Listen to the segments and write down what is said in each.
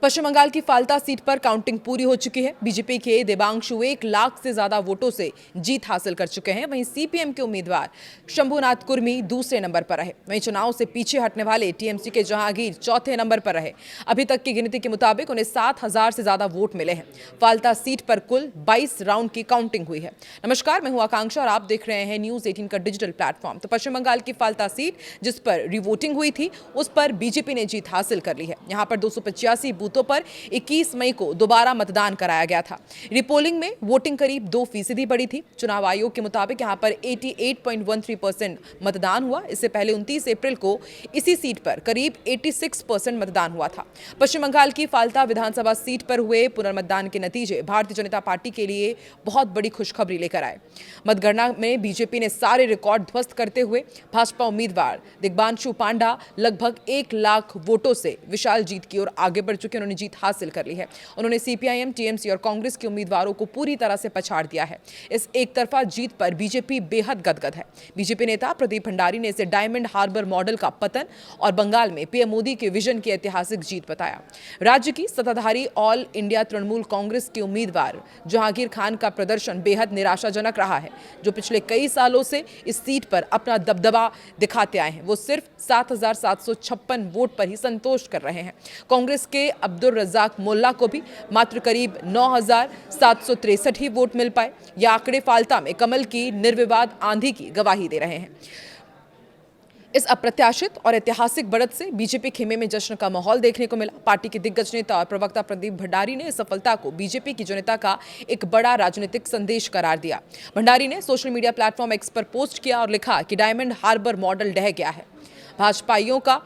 पश्चिम बंगाल की फाल्ता सीट पर काउंटिंग पूरी हो चुकी है। बीजेपी के देवांशु 1 लाख से ज्यादा वोटों से जीत हासिल कर चुके हैं। वहीं सीपीएम के उम्मीदवार शंभुनाथ कुर्मी दूसरे नंबर पर रहे। वहीं चुनाव से पीछे हटने वाले टीएमसी के जहांगीर चौथे नंबर पर रहे। अभी तक की गिनती के मुताबिक उन्हें 7,000 से ज्यादा वोट मिले हैं। फाल्ता सीट पर कुल 22 राउंड की काउंटिंग हुई है। नमस्कार, मैं हूं आकांक्षा और आप देख रहे हैं न्यूज 18 का डिजिटल प्लेटफॉर्म। तो पश्चिम बंगाल की फाल्ता सीट जिस पर रिवोटिंग हुई थी, उस पर बीजेपी ने जीत हासिल कर ली है। यहां पर 285 बूथों पर 21 मई को दोबारा मतदान कराया गया था। रिपोलिंग में वोटिंग करीब 2% बढ़ी थी। चुनाव आयोग के मुताबिक यहां पर 88.13% मतदान हुआ। इससे पहले 29 अप्रैल को इसी सीट पर करीब 86% मतदान हुआ था। पश्चिम बंगाल की फाल्ता विधानसभा सीट पर हुए पुनर्मतदान के नतीजे भारतीय जनता पार्टी के लिए बहुत बड़ी खुशखबरी लेकर आए। मतगणना में बीजेपी ने सारे रिकॉर्ड ध्वस्त करते हुए भाजपा उम्मीदवार दिग्बांशु पांडा लगभग 1 लाख वोटों से विशाल जीत की ओर आगे बढ़ चुके। उन्होंने जीत हासिल कर ली है। उन्होंने सीपीआईएम, टीएमसी और कांग्रेस के उम्मीदवारों को पूरी तरह से पछाड़ दिया है। इस एक तरफा जीत पर बीजेपी बेहद गदगद है। बीजेपी नेता प्रदीप भंडारी ने इसे डायमंड हार्बर मॉडल का पतन और बंगाल में पीएम मोदी के विजन की ऐतिहासिक जीत बताया। राज्य की सत्ताधारी ऑल इंडिया तृणमूल कांग्रेस के उम्मीदवार जहांगीर खान का प्रदर्शन बेहद निराशाजनक रहा है। जो पिछले कई सालों से इस सीट पर अपना दबदबा दिखाते आए हैं, वो सिर्फ 7,756 वोट पर ही संतोष कर रहे हैं। कांग्रेस के अब्दुल रज्जाक मोल्ला को भी मात्र करीब 9,763 ही वोट मिल पाए। ये आंकड़े फाल्ता में कमल की निर्विवाद आंधी की गवाही दे रहे हैं। इस अप्रत्याशित और ऐतिहासिक बढ़त से बीजेपी खेमे में जश्न का माहौल देखने को मिला। पार्टी के दिग्गज नेता और प्रवक्ता प्रदीप भंडारी ने इस सफलता को बीजेपी की जनता का एक बड़ा राजनीतिक संदेश करार दिया। भंडारी ने सोशल मीडिया प्लेटफॉर्म एक्स पर पोस्ट किया और लिखा कि डायमंड हार्बर मॉडल ढह गया है। भाजपाइयों का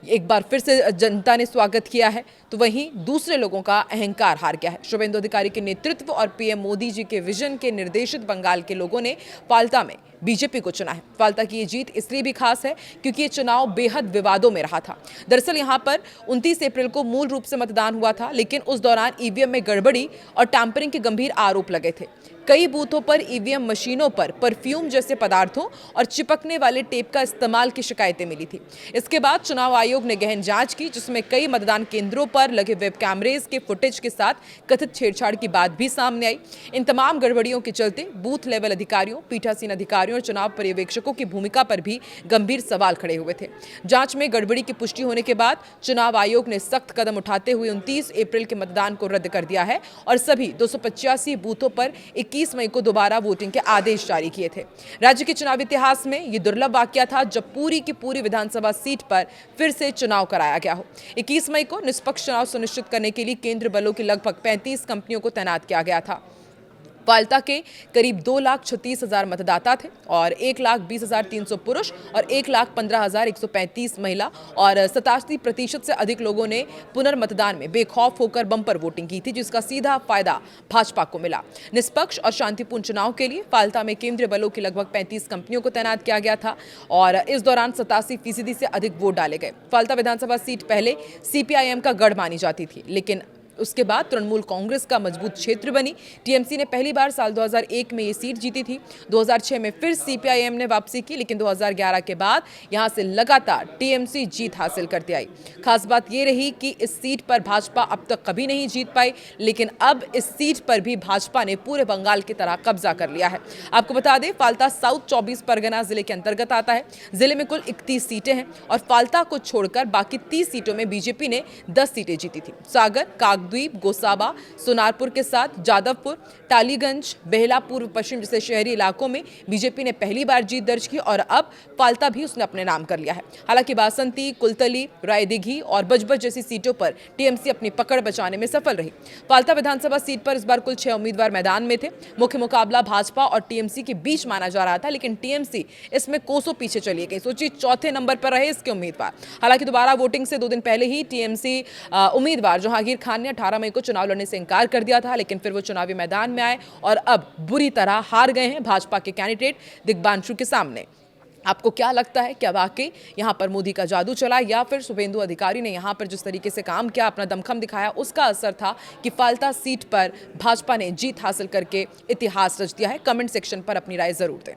एक बार फिर से जनता ने स्वागत किया है, तो वहीं दूसरे लोगों का अहंकार हार गया है। शुभेंदु अधिकारी के नेतृत्व और पीएम मोदी जी के विजन के निर्देशित बंगाल के लोगों ने फाल्ता में बीजेपी को चुना है। फाल्ता की ये जीत इसलिए भी खास है क्योंकि ये चुनाव बेहद विवादों में रहा था। दरअसल यहां पर 29 अप्रैल को मूल रूप से मतदान हुआ था, लेकिन उस दौरान ईवीएम में गड़बड़ी और टैंपरिंग के गंभीर आरोप लगे थे। कई बूथों पर ईवीएम मशीनों पर परफ्यूम जैसे पदार्थों और चिपकने वाले टेप का इस्तेमाल की शिकायतें मिली थी। इसके बाद चुनाव आयोग ने गहन जांच की, जिसमें कई मतदान केंद्रों पर लगे वेब कैमरेज के फुटेज के साथ कथित छेड़छाड़ की बात भी सामने आई। इन तमाम गड़बड़ियों के चलते बूथ लेवल अधिकारियों, पीठासीन अधिकारियों और चुनाव पर्यवेक्षकों की भूमिका पर भी गंभीर सवाल खड़े हुए थे। जांच में गड़बड़ी की पुष्टि होने के बाद चुनाव आयोग ने सख्त कदम उठाते हुए 29 अप्रैल के मतदान को रद्द कर दिया है और सभी 285 बूथों पर 21 मई को दोबारा वोटिंग के आदेश जारी किए थे। राज्य के चुनाव इतिहास में यह दुर्लभ वाकया था जब पूरी की पूरी विधानसभा सीट पर फिर से चुनाव कराया गया हो। 21 मई को निष्पक्ष चुनाव सुनिश्चित करने के लिए केंद्र बलों की लगभग 35 कंपनियों को तैनात किया गया था। फाल्ता के करीब 2,36,000 मतदाता थे और 1,20,300 पुरुष और 1,15,135 महिला और 87% से अधिक लोगों ने पुनर्मतदान में बेखौफ होकर बम्पर वोटिंग की थी, जिसका सीधा फायदा भाजपा को मिला। निष्पक्ष और शांतिपूर्ण चुनाव के लिए फाल्ता में केंद्रीय बलों की लगभग 35 कंपनियों को तैनात किया गया था और इस दौरान 87% से अधिक वोट डाले गए। फाल्ता विधानसभा सीट पहले सीपीआईएम का गढ़ मानी जाती थी, लेकिन उसके बाद तृणमूल कांग्रेस का मजबूत क्षेत्र बनी। टीएमसी ने पहली बार साल 2001 में ये सीट जीती थी। 2006 में फिर सीपीआईएम ने वापसी की, लेकिन 2011 के बाद यहां से लगातार टीएमसी जीत हासिल करती आई। खास बात यह रही कि इस सीट पर भाजपा अब तक कभी नहीं जीत पाई, लेकिन अब इस सीट पर भी भाजपा ने पूरे बंगाल की तरह कब्जा कर लिया है। आपको बता दें, फाल्ता साउथ 24 परगना जिले के अंतर्गत आता है। जिले में कुल 31 सीटें हैं और फाल्ता को छोड़कर बाकी 30 सीटों में बीजेपी ने 10 सीटें जीती थी। सागर, द्वीप, गोसाबा, सोनारपुर के साथ जादवपुर, टालीगंज, बेहला पूर्व पश्चिम जैसे शहरी इलाकों में बीजेपी ने पहली बार जीत दर्ज की और अब फाल्ता भी उसने अपने नाम कर लिया है। हालांकि बासंती, कुलतली, रायदिघी और बजबज जैसी सीटों पर टीएमसी अपनी पकड़ बचाने में सफल रही। फाल्ता विधानसभा सीट पर इस बार कुल 6 उम्मीदवार मैदान में थे। मुख्य मुकाबला भाजपा और टीएमसी के बीच माना जा रहा था, लेकिन टीएमसी इसमें कोसों पीछे चली गई। सोचिए, चौथे नंबर पर रहे इसके उम्मीदवार। हालांकि दोबारा वोटिंग से 2 दिन पहले ही टीएमसी उम्मीदवार जहांगीर खान ने 18 मई को चुनाव लड़ने से इंकार कर दिया था, लेकिन फिर वो चुनावी मैदान में आए और अब बुरी तरह हार गए हैं भाजपा के कैंडिडेट दिग्बांशु के सामने। आपको क्या लगता है, क्या वाकई यहां पर मोदी का जादू चला या फिर शुभेंदु अधिकारी ने यहां पर जिस तरीके से काम किया, अपना दमखम दिखाया, उसका असर था कि फाल्ता सीट पर भाजपा ने जीत हासिल करके इतिहास रच दिया है? कमेंट सेक्शन पर अपनी राय जरूर दें।